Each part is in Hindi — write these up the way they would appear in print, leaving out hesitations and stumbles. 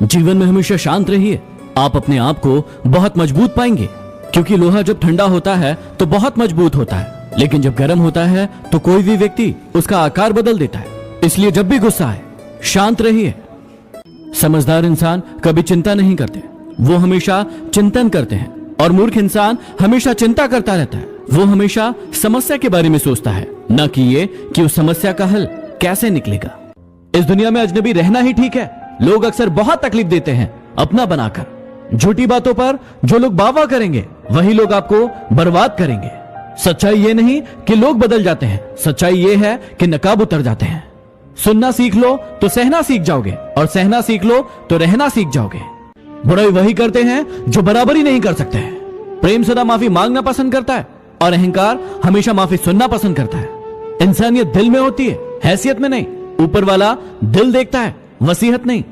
जीवन में हमेशा शांत रहिए, आप अपने आप को बहुत मजबूत पाएंगे। क्योंकि लोहा जब ठंडा होता है तो बहुत मजबूत होता है, लेकिन जब गर्म होता है तो कोई भी व्यक्ति उसका आकार बदल देता है। इसलिए जब भी गुस्सा आए शांत रहिए। समझदार इंसान कभी चिंता नहीं करते, वो हमेशा चिंतन करते हैं। और मूर्ख इंसान हमेशा चिंता करता रहता है, वो हमेशा समस्या के बारे में सोचता है, न कि ये कि उस समस्या का हल कैसे निकलेगा। इस दुनिया में अजनबी रहना ही ठीक है। लोग अक्सर बहुत तकलीफ देते हैं अपना बनाकर। झूठी बातों पर जो लोग वाह करेंगे वही लोग आपको बर्बाद करेंगे। सच्चाई ये नहीं कि लोग बदल जाते हैं, सच्चाई ये है कि नकाब उतर जाते हैं। सुनना सीख लो तो सहना सीख जाओगे, और सहना सीख लो तो रहना सीख जाओगे। बुराई वही करते हैं जो बराबरी नहीं कर सकते हैं। प्रेम सदा माफी मांगना पसंद करता है, और अहंकार हमेशा माफी सुनना पसंद करता है। इंसानियत दिल में होती है, हैसियत में नहीं। ऊपर वाला दिल देखता है, वसीहत नहीं।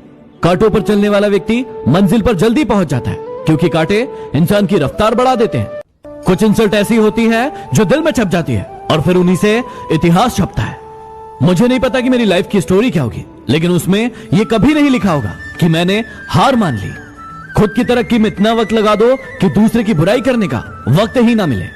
कांटों पर चलने वाला व्यक्ति मंजिल पर जल्दी पहुंच जाता है, क्योंकि कांटे इंसान की रफ्तार बढ़ा देते हैं। कुछ इंसल्ट ऐसी होती है जो दिल में छप जाती है, और फिर उन्हीं से इतिहास छपता है। मुझे नहीं पता कि मेरी लाइफ की स्टोरी क्या होगी, लेकिन उसमें यह कभी नहीं लिखा होगा कि मैंने हार मान ली। खुद की तरक्की में इतना वक्त लगा दो कि दूसरे की बुराई करने का वक्त ही ना मिले।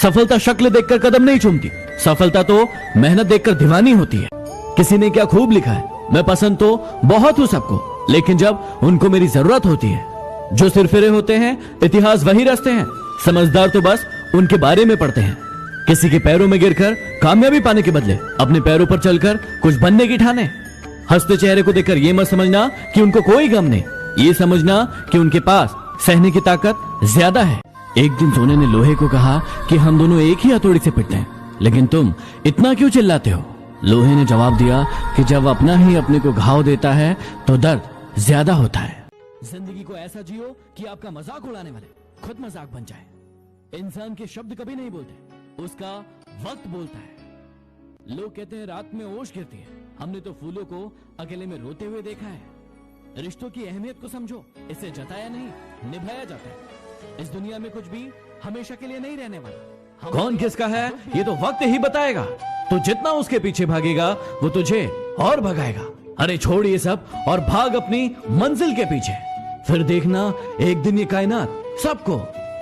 सफलता शक्ल देखकर कदम नहीं चूमती, सफलता तो मेहनत देखकर दीवानी होती है। किसी ने क्या खूब लिखा है, मैं पसंद तो बहुत हूं सबको, लेकिन जब उनको मेरी जरूरत होती है। जो सिरफिरे होते हैं इतिहास वही रचते हैं, समझदार तो बस उनके बारे में पढ़ते हैं। किसी के पैरों में गिरकर कामयाबी पाने के बदले अपने पैरों पर चलकर कुछ बनने की ठाने। हंसते चेहरे को देखकर ये मत समझना कि उनको कोई गम नहीं, ये समझना कि उनके पास सहने की ताकत ज्यादा है। एक दिन सोने ने लोहे को कहा कि हम दोनों एक ही हथौड़ी से पिटते हैं, लेकिन तुम इतना क्यों चिल्लाते हो? लोहे ने जवाब दिया कि जब अपना ही अपने को घाव देता है तो दर्द ज्यादा होता है। जिंदगी को ऐसा जियो कि आपका मजाक उड़ाने वाले खुद मजाक बन जाए। इंसान के शब्द कभी नहीं बोलते, उसका वक्त बोलता है। लोग कहते हैं रात में ओश गिरती है, हमने तो फूलों को अकेले में रोते हुए देखा है। रिश्तों की अहमियत को समझो, इसे जताया नहीं निभाया जाता है। इस दुनिया में कुछ भी हमेशा के लिए नहीं रहने वाला। कौन किसका है ये तो वक्त ही बताएगा। तो जितना उसके पीछे भागेगा वो तुझे और भगाएगा। अरे छोड़ ये सब और भाग अपनी मंजिल के पीछे, फिर देखना एक दिन ये कायनात सबको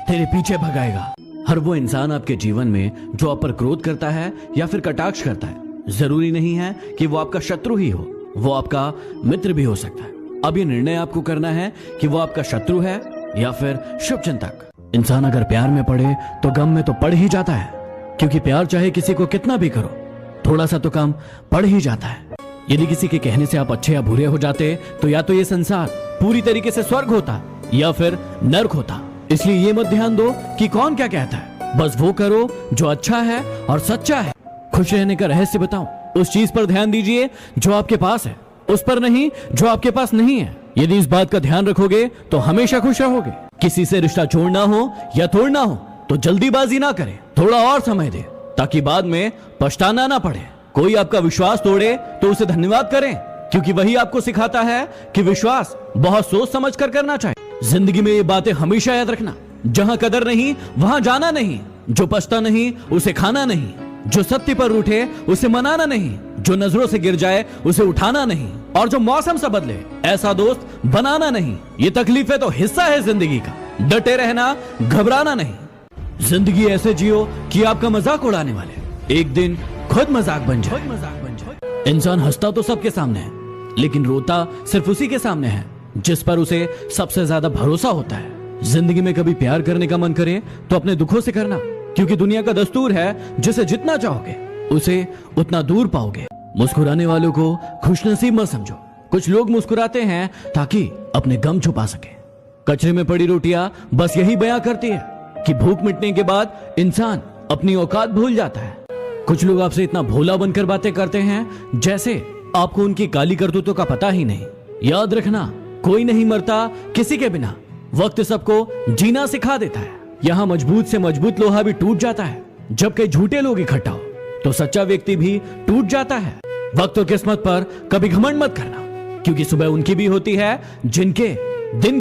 तेरे पीछे भगाएगा। हर वो इंसान आपके जीवन में जो आप पर क्रोध करता है या फिर कटाक्ष करता है, जरूरी नहीं है कि वो आपका शत्रु ही हो, वो आपका मित्र भी हो सकता है। अब ये निर्णय आपको करना है कि वो आपका शत्रु है या फिर शुभचिंतक। इंसान अगर प्यार में पड़े तो गम में तो पड़ ही जाता है, क्योंकि प्यार चाहे किसी को कितना भी करो, थोड़ा सा तो कम पड़ ही जाता है। यदि किसी के कहने से आप अच्छे या बुरे हो जाते तो या तो ये संसार पूरी तरीके से स्वर्ग होता या फिर नर्क होता। इसलिए ये मत ध्यान दो कि कौन क्या कहता है, बस वो करो जो अच्छा है और सच्चा है। खुश रहने का रहस्य बताऊं, उस चीज पर ध्यान दीजिए जो आपके पास है, उस पर नहीं जो आपके पास नहीं है। यदि इस बात का ध्यान रखोगे तो हमेशा खुश रहोगे। किसी से रिश्ता जोड़ना हो या तोड़ना हो तो जल्दीबाजी ना करें, थोड़ा और समय दे, ताकि बाद में पछताना ना पड़े। कोई आपका विश्वास तोड़े तो उसे धन्यवाद करें, क्योंकि वही आपको सिखाता है कि विश्वास बहुत सोच समझ कर करना चाहिए। जिंदगी में ये बातें हमेशा याद रखना, जहां कदर नहीं वहां जाना नहीं, जो पछता नहीं उसे खाना नहीं, जो सत्य पर रूठे उसे मनाना नहीं, जो नजरों से गिर जाए उसे उठाना नहीं, और जो मौसम से बदले ऐसा दोस्त बनाना नहीं। ये तकलीफें तो हिस्सा है जिंदगी का, डटे रहना, घबराना नहीं। जिंदगी ऐसे जियो कि आपका मजाक उड़ाने वाले एक दिन खुद मजाक बन जाए। इंसान हंसता तो सबके सामने है, लेकिन रोता सिर्फ उसी के सामने है जिस पर उसे सबसे ज्यादा भरोसा होता है। जिंदगी में कभी प्यार करने का मन करे तो अपने दुखों से करना, क्योंकि दुनिया का दस्तूर है जिसे जितना चाहोगे उसे उतना दूर पाओगे। मुस्कुराने वालों को खुशनसीब मत समझो। कुछ लोग मुस्कुराते हैं ताकि अपने गम छुपा सके। कचरे में पड़ी रोटियां बस यही बयां करती है कि भूख मिटने के बाद इंसान अपनी औकात भूल जाता है। कुछ लोग आपसे इतना भोला बनकर बातें करते हैं जैसे आपको उनकी काली करतूतों का पता ही नहीं। याद रखना, कोई नहीं मरता किसी के बिना। वक्त सबको जीना सिखा देता है। यहाँ मजबूत से मजबूत लोहा भी टूट जाता है। जब कई झूठे लोग इकट्ठा हो तो सच्चा व्यक्ति भी टूट जाता है। वक्त और किस्मत पर कभी घमंड मत करना, क्योंकि सुबह उनकी भी होती है जिनके दिन